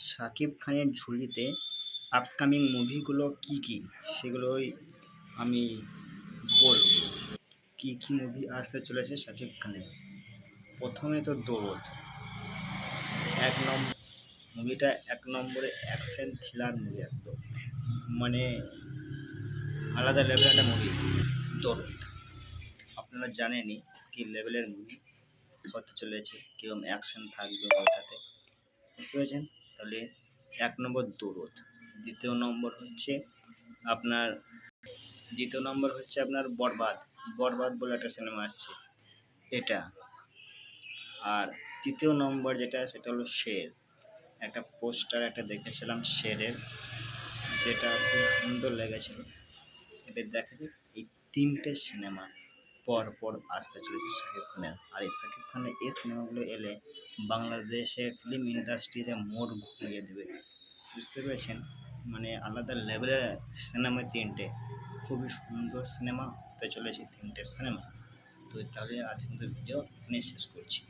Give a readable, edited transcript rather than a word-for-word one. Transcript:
শাকিব খানের ঝুলিতে আপকামিং মুভিগুলো কি কি সেগুলোই আমি বলব। কি কি মুভি আসতে চলেছে শাকিব খানের। প্রথমে তো দৌড়, এক নম্বর মুভিটা, এক নম্বরে অ্যাকশন থ্রিলার মুভি, একদম মানে আলাদা লেভেলের একটা মুভি দৌড়। আপনারা জানেনই কি লেভেলের মুভি হতে চলেছে, কিরকম অ্যাকশন থাকবে ওটাতে, বুঝতে পেরেছেন? তাহলে এক নম্বর দৌড়। দ্বিতীয় নম্বর হচ্ছে আপনার বরবাদ। বরবাদ বলে একটা সিনেমা আসছে এটা। আর তৃতীয় নম্বর যেটা, সেটা হলো শের। একটা পোস্টার একটা দেখেছিলাম শেরের, যেটা খুব সুন্দর লেগেছিল। এটা দেখা যায় এই তিনটে সিনেমা পর পর আসতে চলেছে শাকিব খানের। আর এই শাকিব খানের এই সিনেমাগুলো এলে বাংলাদেশে ফিল্ম ইন্ডাস্ট্রিতে মোড় ঘুরিয়ে দেবে, বুঝতে পেরেছেন? মানে আলাদা লেভেলের সিনেমা তিনটে, খুবই সুন্দর সিনেমা হতে চলেছে তিনটে সিনেমা। তো তাহলে আজ কিন্তু ভিডিও এখানে শেষ করছি।